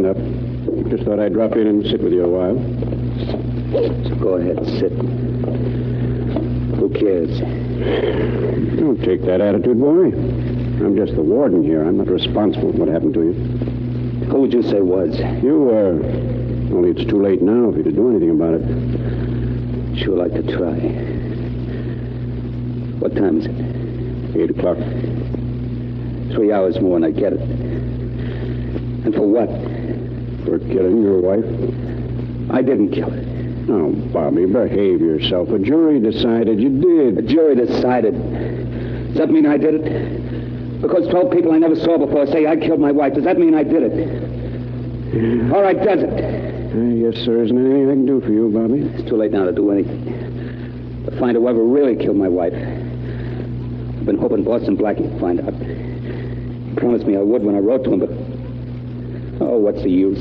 stand up. Just thought I'd drop in and sit with you a while. So go ahead, sit. Who cares? Don't take that attitude, boy. I'm just the warden here. I'm not responsible for what happened to you. Who would you say was? You were. Only it's too late now for you to do anything about it. Sure like to try. What time is it? 8 o'clock. 3 hours more and I get it. And for what? For killing your wife? I didn't kill her. Oh, Bobby, behave yourself. A jury decided you did. A jury decided. Does that mean I did it? Because 12 people I never saw before say I killed my wife. Does that mean I did it? All right, does it? I guess there isn't anything I can do for you, Bobby. It's too late now to do anything. To find whoever really killed my wife. I've been hoping Boston Blackie would find out. He promised me I would when I wrote to him, but... Oh, what's the use?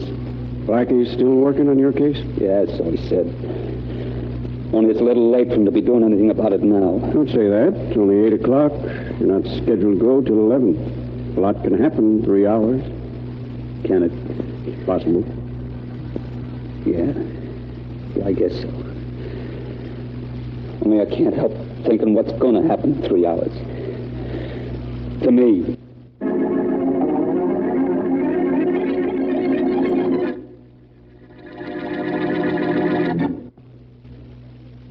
Blackie's still working on your case? Yeah, so he said. Only it's a little late for him to be doing anything about it now. Don't say that. It's only 8 o'clock. You're not scheduled to go till 11. A lot can happen in 3 hours. Can it? Possible. Yeah, I guess so. Only I can't help thinking what's going to happen in 3 hours. To me.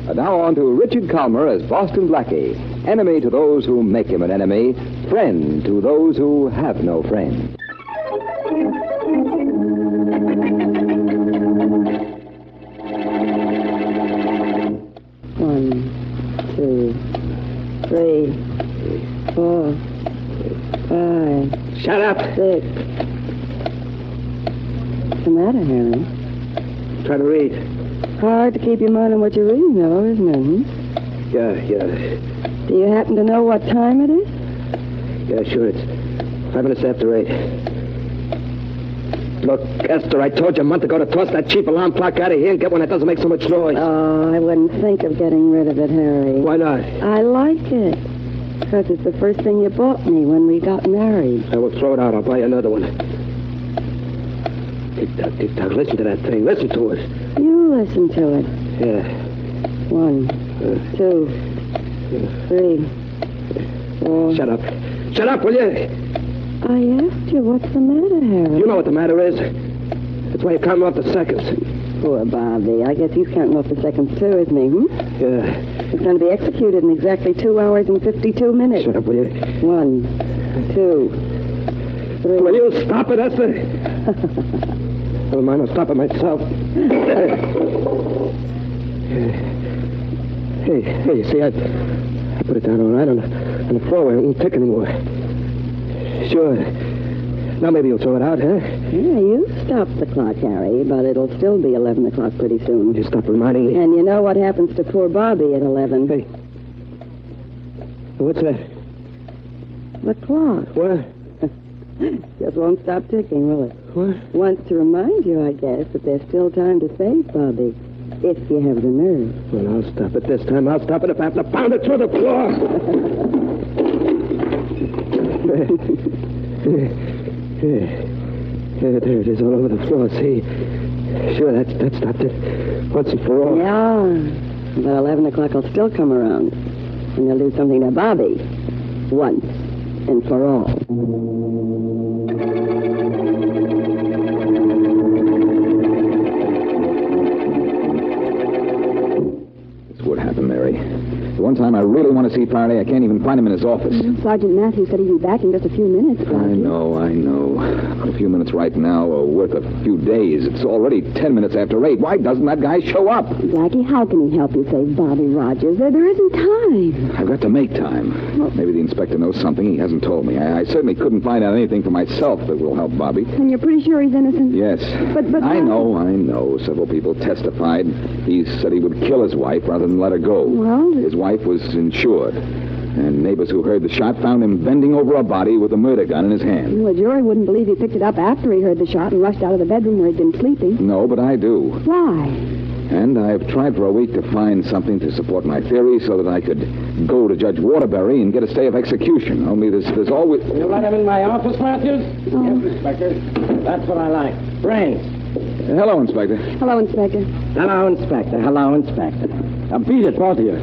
And now on to Richard Calmer as Boston Blackie. Enemy to those who make him an enemy. Friend to those who have no friend. 1, 2, 3, 4, 5. Shut up! 6. What's the matter, Harry? Try to read. Hard to keep your mind on what you're reading, though, isn't it? Yeah. Do you happen to know what time it is? Yeah, sure. It's 5 minutes after 8. Look, Esther, I told you a month ago to toss that cheap alarm clock out of here and get one that doesn't make so much noise. Oh, I wouldn't think of getting rid of it, Harry. Why not? I like it. Because it's the first thing you bought me when we got married. I will throw it out. I'll buy you another one. Tick-tock, tick-tock. Listen to that thing. Listen to it. You listen to it. Yeah. 1, 2, 3, 4. Shut up. Shut up, will you? I asked you, what's the matter, Harry? You know what the matter is. That's why you're counting off the seconds. Poor Bobby. I guess he's counting off the seconds, too, isn't he? Yeah. He's going to be executed in exactly 2 hours and 52 minutes. Shut up, will you? 1, 2, 3. Will you stop it, Esther? Never mind, I'll stop it myself. Hey, you see, I put it down all right on the floor where it won't tick anymore. Sure. Now maybe you'll throw it out, huh? Yeah, you stop the clock, Harry, but it'll still be 11 o'clock pretty soon. You stop reminding me. And you know what happens to poor Bobby at 11? Hey. What's that? The clock. What? Just won't stop ticking, will it? What? Wants to remind you, I guess, that there's still time to save Bobby, if you have the nerve. Well, I'll stop it this time. I'll stop it if I have to pound it through the floor. Yeah, there it is all over the floor. See? Sure, that stopped it. Once and for all. Yeah, but 11 o'clock will still come around, and they'll do something to Bobby, once and for all. This would happen, Mary. The one time I really want to see Faraday, I can't even find him in his office. Sergeant Matthews said he'd be back in just a few minutes. I know. But a few minutes right now are worth a few days. It's already 10 minutes after 8. Why doesn't that guy show up? Blackie, how can he help you save Bobby Rogers? There isn't time. I've got to make time. Maybe the inspector knows something he hasn't told me. I certainly couldn't find out anything for myself that will help Bobby. And you're pretty sure he's innocent? Yes. But I know. Several people testified. He said he would kill his wife rather than let her go. Well, his wife was insured. And neighbors who heard the shot found him bending over a body with a murder gun in his hand. Well, the jury wouldn't believe he picked it up after he heard the shot and rushed out of the bedroom where he'd been sleeping. No, but I do. Why? And I've tried for a week to find something to support my theory so that I could go to Judge Waterbury and get a stay of execution. Only there's always... You let him in my office, Matthews? Oh. Yes, Inspector. That's what I like. Brains. Hello, Inspector. Hello, Inspector. Hello, Inspector. Hello, Inspector. Now, beat it, both of you.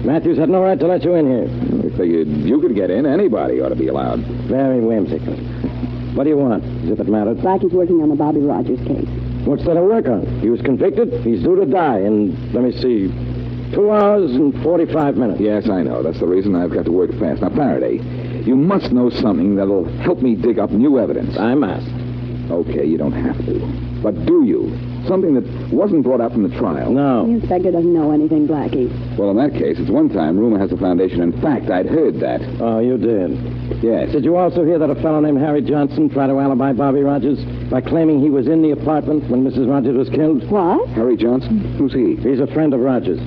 Matthews had no right to let you in here. We figured you could get in. Anybody ought to be allowed. Very whimsical. What do you want, as if it mattered? Blackie's working on the Bobby Rogers case. What's there to work on? He was convicted. He's due to die in, let me see, 2 hours and 45 minutes. Yes, I know. That's the reason I've got to work fast. Now, Faraday, you must know something that'll help me dig up new evidence. I must. Okay, you don't have to. But do you? Something that wasn't brought up in the trial. No. The inspector doesn't know anything, Blackie. Well, in that case, it's one time rumor has a foundation. In fact, I'd heard that. Oh, you did? Yes. Did you also hear that a fellow named Harry Johnson tried to alibi Bobby Rogers by claiming he was in the apartment when Mrs. Rogers was killed? What? Harry Johnson? Who's he? He's a friend of Rogers.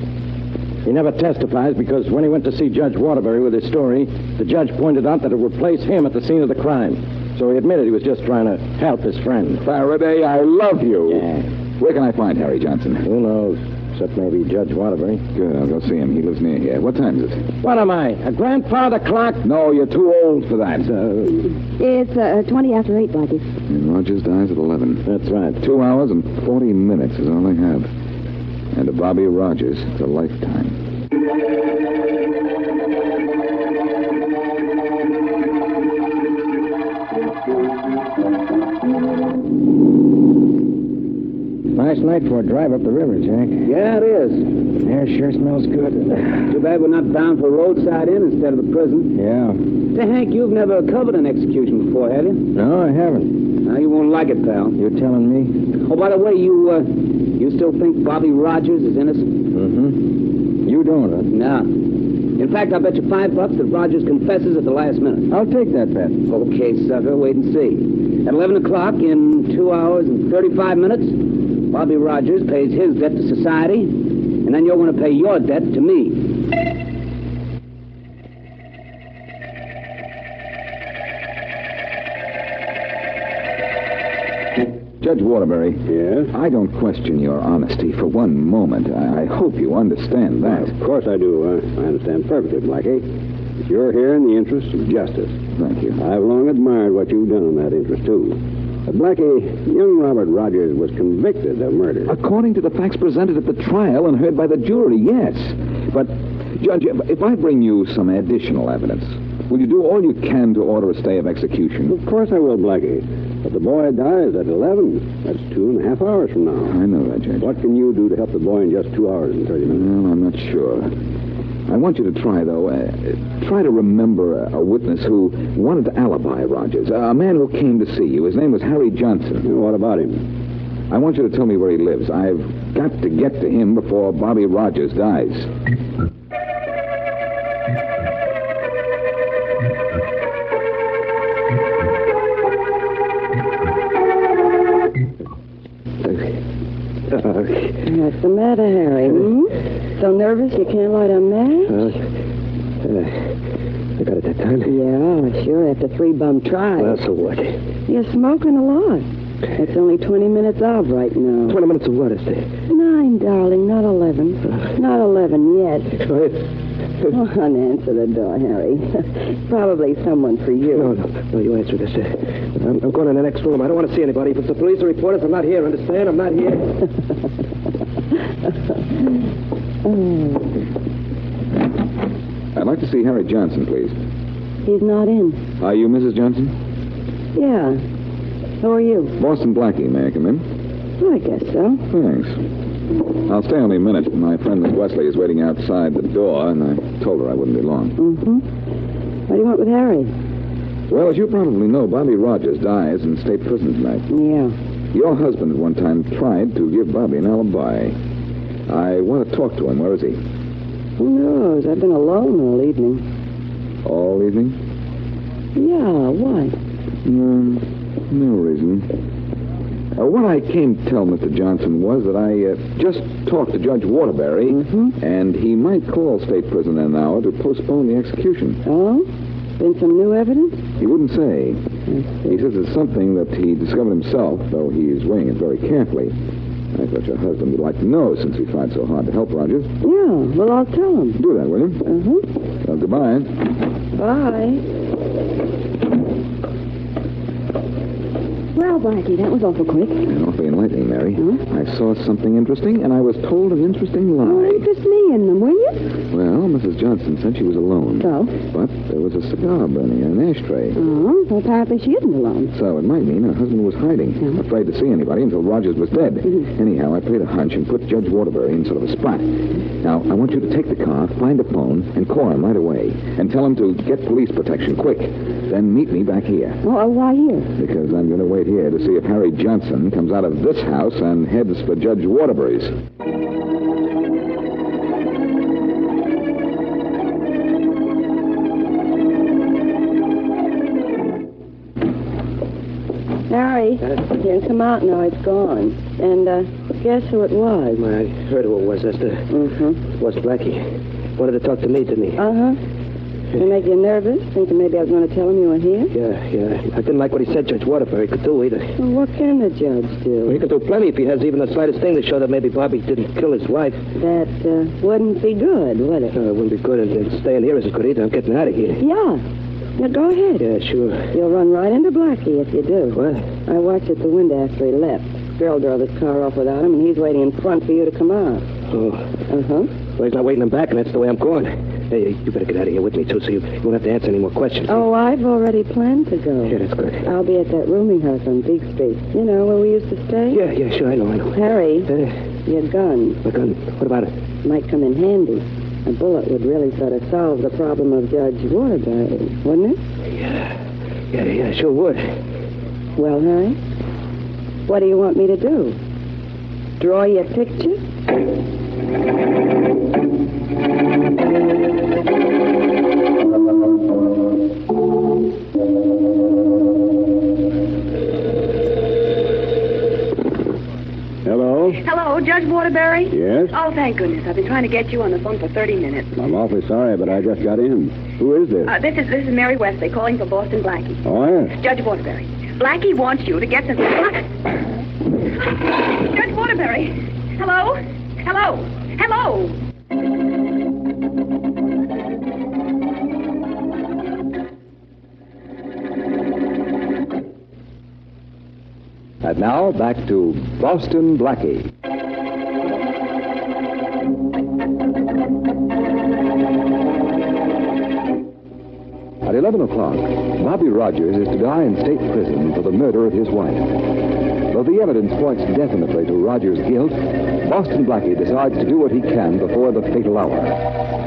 He never testifies because when he went to see Judge Waterbury with his story, the judge pointed out that it would place him at the scene of the crime. So he admitted he was just trying to help his friend. Faraday, I love you. Yeah. Where can I find Harry Johnson? Who knows? Except maybe Judge Waterbury. Good, I'll go see him. He lives near here. What time is it? What am I? A grandfather clock? No, you're too old for that. It's 20 after 8, Blackie. And Rogers dies at 11. That's right. 2 hours and 40 minutes is all they have. And to Bobby Rogers, it's a lifetime. Nice night for a drive up the river, Jack. Yeah, it is. Air sure smells good. Too bad we're not bound for roadside inn instead of a prison. Yeah. Say, Hank, you've never covered an execution before, have you? No, I haven't. Now, you won't like it, pal. You're telling me? Oh, by the way, you still think Bobby Rogers is innocent? Mm-hmm. You don't, huh? No. In fact, I'll bet you $5 that Rogers confesses at the last minute. I'll take that bet. Okay, sucker, wait and see. At 11 o'clock, in 2 hours and 35 minutes, Bobby Rogers pays his debt to society, and then you're going to pay your debt to me. Judge Waterbury. Yes? I don't question your honesty for one moment. I hope you understand that. Of course I do. I understand perfectly, Blackie. You're here in the interest of justice. Thank you. I've long admired what you've done in that interest, too. But, Blackie, young Robert Rogers was convicted of murder. According to the facts presented at the trial and heard by the jury, yes. But, Judge, if I bring you some additional evidence, will you do all you can to order a stay of execution? Of course I will, Blackie. But the boy dies at 11. That's 2.5 hours from now. I know that, Judge. What can you do to help the boy in just 2 hours and 30 minutes? Well, I'm not sure. I want you to try, though. Try to remember a witness who wanted to alibi Rogers. A man who came to see you. His name was Harry Johnson. What about him? I want you to tell me where he lives. I've got to get to him before Bobby Rogers dies. What's the matter, Harry? So nervous you can't light a match? You got it that time? Yeah, sure, after 3 bum tries. Well, so what? You're smoking a lot. It's only 20 minutes of right now. 20 minutes of what is there? 9, darling, not 11. Not 11 yet. Go ahead. Oh, unanswer the door, Harry. Probably someone for you. No, you answer this. I'm going in the next room. I don't want to see anybody. If it's the police or reporters, I'm not here. Understand? I'm not here. I'd like to see Harry Johnson, please. He's not in. Are you Mrs. Johnson? Yeah. Who are you? Boston Blackie. May I come in? I guess so. Thanks. I'll stay only a minute. My friend Miss Wesley is waiting outside the door, and I told her I wouldn't be long. Mm-hmm. What do you want with Harry? Well, as you probably know, Bobby Rogers dies in state prison tonight. Yeah. Your husband at one time tried to give Bobby an alibi. I want to talk to him. Where is he? Who knows? I've been alone all evening. All evening? Yeah, why? No reason. What I came to tell Mr. Johnson was that I just talked to Judge Waterbury, and he might call state prison in an hour to postpone the execution. Oh? Been some new evidence? He wouldn't say. He says it's something that he discovered himself, though he is weighing it very carefully. I thought your husband would like to know since he tried so hard to help Rogers. Yeah, well, I'll tell him. Do that, will you? Well, goodbye. Bye. Well, Well, Blackie, that was awful quick. And awfully enlightening, Mary. Huh? I saw something interesting, and I was told an interesting lie. Interest me in them, will you? Well, Mrs. Johnson said she was alone. So? But there was a cigar burning in an ashtray. Oh, well, apparently she isn't alone. So it might mean her husband was hiding, afraid to see anybody until Rogers was dead. Anyhow, I played a hunch and put Judge Waterbury in sort of a spot. Now, I want you to take the car, find a phone, and call him right away. And tell him to get police protection, quick. Then meet me back here. Well, why here? Because I'm going to wait here to see if Harry Johnson comes out of this house and heads for Judge Waterbury's. Harry, he didn't come out now. It's gone. And guess who it was? I heard who it was, Esther. Mm-hmm. It was Blackie. Wanted to talk to me, didn't he? Uh-huh. Did it make you nervous, thinking maybe I was going to tell him you were here? Yeah. I didn't like what he said Judge Waterbury could do either. Well, what can the judge do? Well, he could do plenty if he has even the slightest thing to show that maybe Bobby didn't kill his wife. That wouldn't be good, would it? It wouldn't be good, and staying here isn't good either. I'm getting out of here. Yeah. Yeah, go ahead. Yeah, sure. You'll run right into Blackie if you do. What? I watched at the window after he left. Girl drove his car off without him, and he's waiting in front for you to come out. Oh. Uh-huh. Well, he's not waiting him back, and that's the way I'm going. Hey, you better get out of here with me, too, so you won't have to answer any more questions. Oh, I've already planned to go. Yeah, that's good. I'll be at that rooming house on Beak Street. You know, where we used to stay? Yeah, sure, I know. Harry, your gun My gun. What about it? might come in handy. A bullet would really sort of solve the problem of Judge Waterbury, wouldn't it? Yeah, sure would. Well, Harry, what do you want me to do? Draw you a picture? Hello? Hello, Judge Waterbury? Yes? Oh, thank goodness. I've been trying to get you on the phone for 30 minutes. I'm awfully sorry, but I just got in. Who is this? This is Mary Wesley calling for Boston Blackie. Oh, yes. Judge Waterbury. Blackie wants you to get the... Judge Waterbury. Hello? And now, back to Boston Blackie. At 11 o'clock, Bobby Rogers is to die in state prison for the murder of his wife. Though the evidence points definitely to Rogers' guilt, Boston Blackie decides to do what he can before the fatal hour.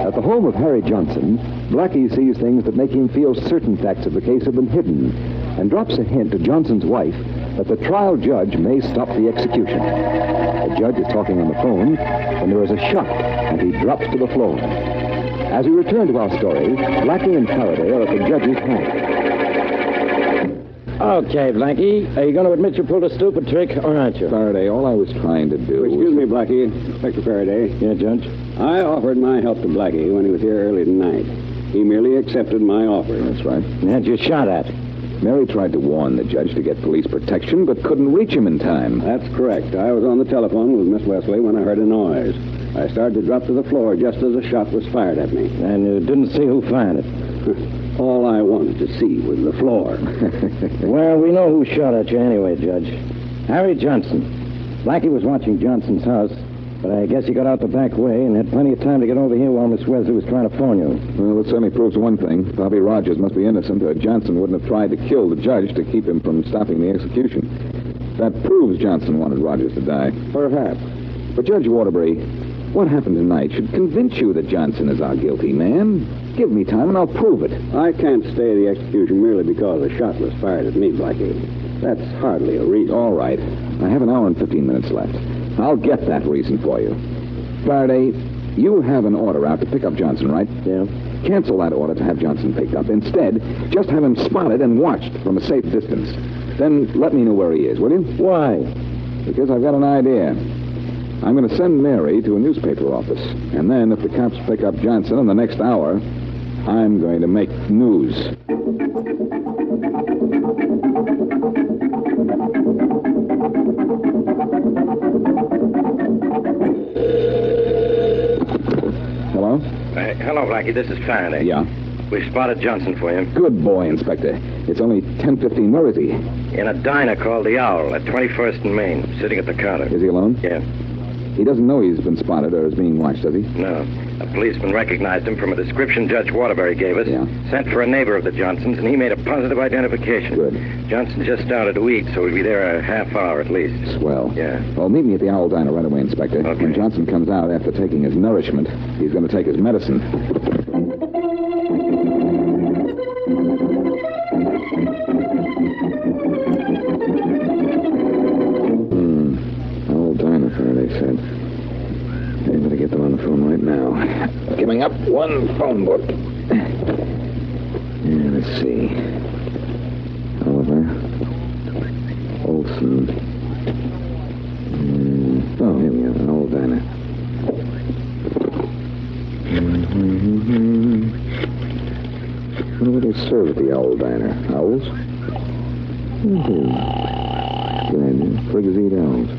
At the home of Harry Johnson, Blackie sees things that make him feel certain facts of the case have been hidden, and drops a hint to Johnson's wife that the trial judge may stop the execution. The judge is talking on the phone when there is a shot, and he drops to the floor. As we return to our story, Blackie and Faraday are at the judge's home. Okay, Blackie. Are you going to admit you pulled a stupid trick, or aren't you? Faraday, all I was trying to do Excuse me, Blackie. Inspector Faraday. Yeah, Judge? I offered my help to Blackie when he was here early tonight. He merely accepted my offer. That's right. And had you shot at? Mary tried to warn the judge to get police protection, but couldn't reach him in time. That's correct. I was on the telephone with Miss Wesley when I heard a noise. I started to drop to the floor just as a shot was fired at me. And you didn't see who fired it? All I wanted to see was the floor. Well, we know who shot at you anyway, Judge. Harry Johnson. Blackie was watching Johnson's house, but I guess he got out the back way and had plenty of time to get over here while Miss Wesley was trying to phone you. Well, it certainly proves one thing. Bobby Rogers must be innocent, or Johnson wouldn't have tried to kill the judge to keep him from stopping the execution. That proves Johnson wanted Rogers to die. Perhaps. But Judge Waterbury, what happened tonight should convince you that Johnson is our guilty man. Give me time and I'll prove it. I can't stay the execution merely because a shot was fired at me, Blackie. That's hardly a reason. All right. I have an hour and 15 minutes left. I'll get that reason for you. Faraday, you have an order out to pick up Johnson, right? Yeah. Cancel that order to have Johnson picked up. Instead, just have him spotted and watched from a safe distance. Then let me know where he is, will you? Why? Because I've got an idea. I'm going to send Mary to a newspaper office. And then if the cops pick up Johnson in the next hour, I'm going to make news. Hello? Hello, Blackie. This is Faraday. Yeah. We spotted Johnson for you. Good boy, Inspector. It's only 10:15. Where is he? In a diner called The Owl at 21st and Main, sitting at the counter. Is he alone? Yeah. He doesn't know he's been spotted or is being watched, does he? No. A policeman recognized him from a description Judge Waterbury gave us. Yeah. Sent for a neighbor of the Johnsons, and he made a positive identification. Good. Johnson just started to eat, so he'll be there a half hour at least. Swell. Yeah. Well, meet me at the Owl Diner right away, Inspector. Okay. When Johnson comes out after taking his nourishment, he's going to take his medicine. Owl Diner, Faraday said. I better get them on the phone right now. Giving up one phone book. Yeah, let's see. Oliver. Olson. Oh, here we are, an old diner. What do they serve at the Owl Diner? Owls? Good. Friggers eat owls.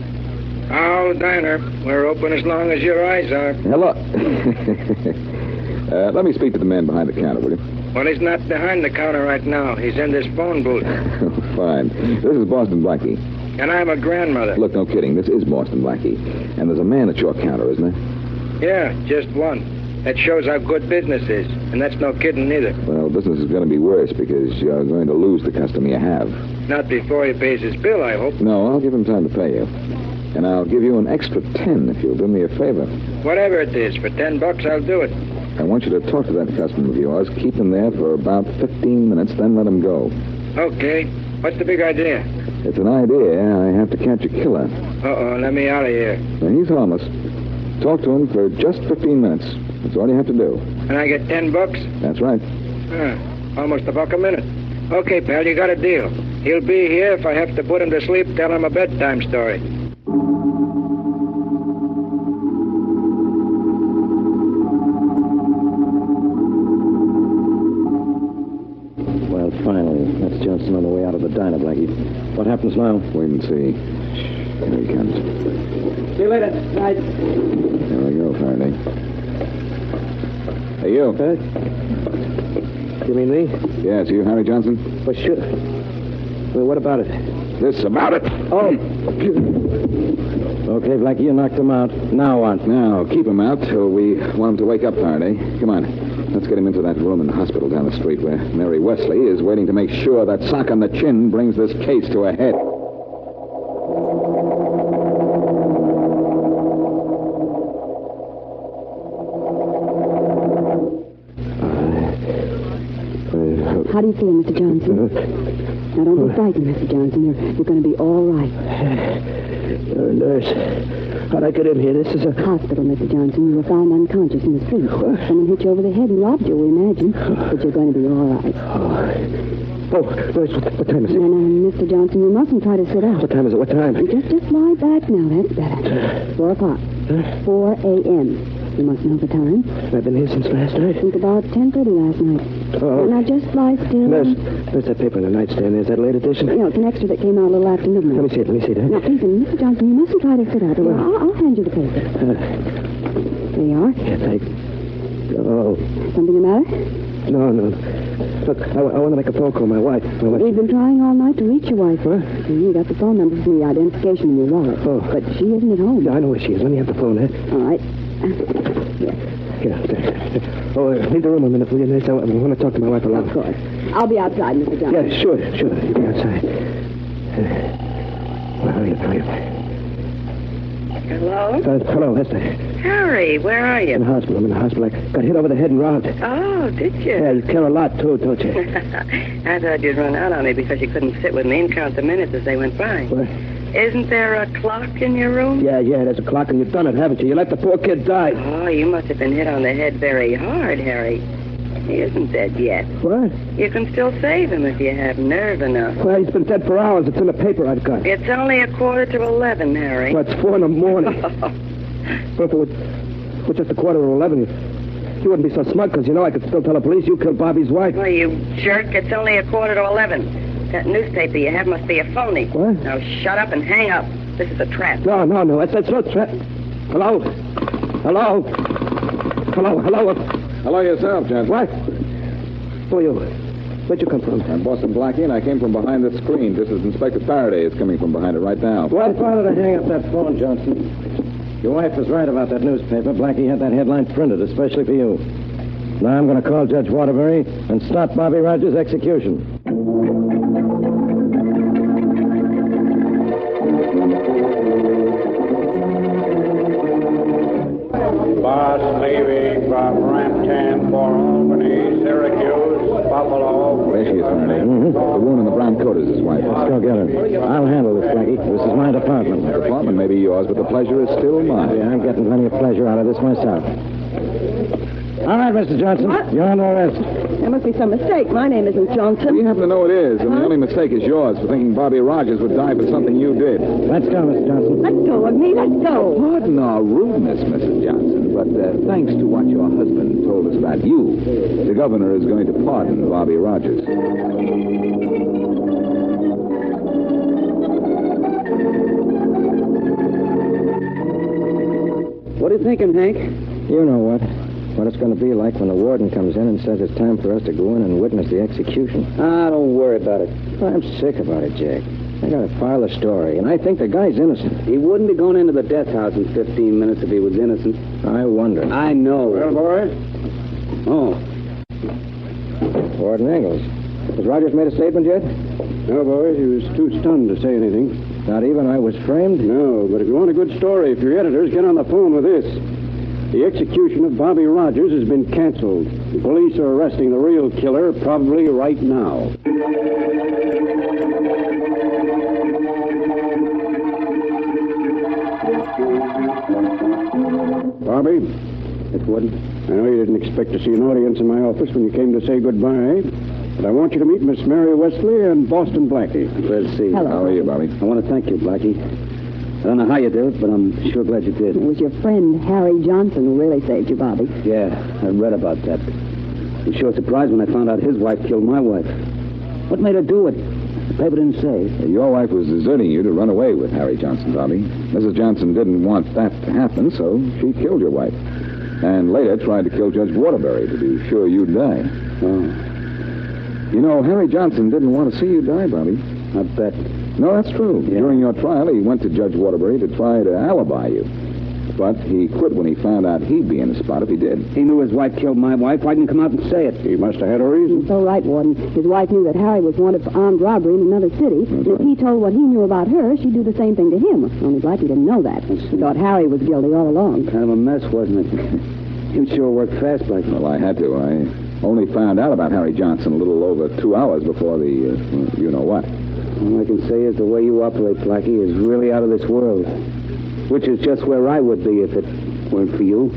Owl Diner. We're open as long as your eyes are. Hello. Let me speak to the man behind the counter, will you? Well, he's not behind the counter right now. He's in this phone booth. Fine. This is Boston Blackie. And I'm a grandmother. Look, no kidding. This is Boston Blackie. And there's a man at your counter, isn't there? Yeah, just one. That shows how good business is. And that's no kidding either. Well, business is going to be worse because you're going to lose the customer you have. Not before he pays his bill, I hope. No, I'll give him time to pay you. And I'll give you an extra 10 if you'll do me a favor. Whatever it is, for $10, I'll do it. I want you to talk to that customer of yours, keep him there for about 15 minutes, then let him go. Okay. What's the big idea? It's an idea. I have to catch a killer. Uh-oh, let me out of here. Now, he's harmless. Talk to him for just 15 minutes. That's all you have to do. And I get $10? That's right. Almost $1 a minute. Okay, pal, you got a deal. He'll be here. If I have to put him to sleep, tell him a bedtime story. Well, finally. That's Johnson on the way out of the diner, Blackie. What happens now? Wait and see. Here he comes. See you later. Night. There we go, Faraday. Hey, you. You mean me? Yes, you, Harry Johnson? Well, sure. Well, what about it? This about it. Oh. Okay, Blackie, you knocked him out. Now what? Now, keep him out till we want him to wake up, Faraday. Come on. Let's get him into that room in the hospital down the street where Mary Wesley is waiting to make sure that sock on the chin brings this case to a head. How do you feel, Mr. Johnson? Now, don't be frightened, Mr. Johnson. You're going to be all right. You're a nurse. How'd I get in here? This is a... Hospital, Mr. Johnson. You were found unconscious in the street. Someone hit you over the head and robbed you, we imagine. But you're going to be all right. Oh, nurse, what time is it? Now, Mr. Johnson, you mustn't try to sit out. What time is it? What time? Just lie back now. That's better. 4 o'clock. 4 a.m. You must know the time. I've been here since last night. Since about 10:30 last night. Oh. Now, just lie still. Nurse, there's that paper on the nightstand. Is that a late edition? You know, it's an extra that came out a little after midnight. Let me see it. Now, listen, Mr. Johnson, you mustn't try to sit out. I'll hand you the paper. There you are. Yeah, thanks. Oh. Something the matter? No. Look, I want to make a phone call to my wife. We've been trying all night to reach your wife. What? You got the phone number from the identification in your wallet. Oh. But she isn't at home. Yeah, I know where she is. Let me have the phone, All right. Here. Oh, leave the room a minute, will you, nurse? I want to talk to my wife alone. Of course. I'll be outside, Mr. Johnson. Yeah, sure. You be outside. Well, hurry up. Hello? Hello, Lester. Harry, where are I'm you? in the hospital. I got hit over the head and robbed. Oh, did you? Yeah, you care a lot, too, don't you? I thought you'd run out on me because you couldn't sit with me and count the minutes as they went by. What? Isn't there a clock in your room? Yeah, there's a clock, and you've done it, haven't you? You let the poor kid die. Oh, you must have been hit on the head very hard, Harry. He isn't dead yet. What? You can still save him if you have nerve enough. Well, he's been dead for hours. It's in the paper I've got. It's only 11:15, Harry. Well, it's 4 in the morning. Well, if it was just 11:15, you wouldn't be so smug, because you know I could still tell the police you killed Bobby's wife. Well, you jerk, it's only 11:15. That newspaper you have must be a phony. What? Now shut up and hang up. This is a trap. No. That's no threat. Hello? Hello yourself, Johnson. What? Who are you? Where'd you come from? I'm Boston Blackie, and I came from behind the screen. This is Inspector Faraday is coming from behind it right now. What bothered to hang up that phone, Johnson? Your wife was right about that newspaper. Blackie had that headline printed, especially for you. Now I'm going to call Judge Waterbury and stop Bobby Rogers' execution. Bus leaving from Rampton for Albany, Syracuse, Buffalo. There she is, Faraday. The woman in the brown coat is his wife. Let's go get her. I'll handle this, Blackie. This is my department. The department may be yours, but the pleasure is still mine. Yeah, I'm getting plenty of pleasure out of this myself. All right, Mr. Johnson. What? You're under arrest. There must be some mistake. My name isn't Johnson. We happen to know it is, and the only mistake is yours for thinking Bobby Rogers would die for something you did. Let's go, Mr. Johnson. Let go of me. Let go. Pardon our rudeness, Mrs. Johnson, but thanks to what your husband told us about you, the governor is going to pardon Bobby Rogers. What are you thinking, Hank? You know what? What it's going to be like when the warden comes in and says it's time for us to go in and witness the execution. Don't worry about it. I'm sick about it, Jack. I got to file a story, and I think the guy's innocent. He wouldn't be going into the death house in 15 minutes if he was innocent. I wonder. I know. Well, boys, Oh. Warden Engels. Has Rogers made a statement yet? no, boys, he was too stunned to say anything. Not even I was framed? No, but if you want a good story, if your editors, get on the phone with this. The execution of Bobby Rogers has been canceled. The police are arresting the real killer probably right now. Bobby? It wouldn't. I know you didn't expect to see an audience in my office when you came to say goodbye, but I want you to meet Miss Mary Wesley and Boston Blackie. Glad to see you. Hello. How are you, Bobby? I want to thank you, Blackie. I don't know how you did it, but I'm sure glad you did. It was your friend Harry Johnson who really saved you, Bobby. Yeah, I read about that. I was sure surprised when I found out his wife killed my wife. What made her do it? The paper didn't say. Your wife was deserting you to run away with Harry Johnson, Bobby. Mrs. Johnson didn't want that to happen, so she killed your wife. And later tried to kill Judge Waterbury to be sure you'd die. Oh, You know, Harry Johnson didn't want to see you die, Bobby. I bet. No, that's true. Yeah. During your trial, he went to Judge Waterbury to try to alibi you. But he quit when he found out he'd be in the spot if he did. He knew his wife killed my wife. Why didn't he come out and say it? He must have had a reason. So right, Warden. His wife knew that Harry was wanted for armed robbery in another city. And if he told what he knew about her, she'd do the same thing to him. Only Blackie didn't know that. He thought Harry was guilty all along. Kind of a mess, wasn't it? You sure worked fast, Blackie. Well, I had to. I only found out about Harry Johnson a little over 2 hours before the, you-know-what. All I can say is the way you operate, Blackie, is really out of this world. Which is just where I would be if it weren't for you.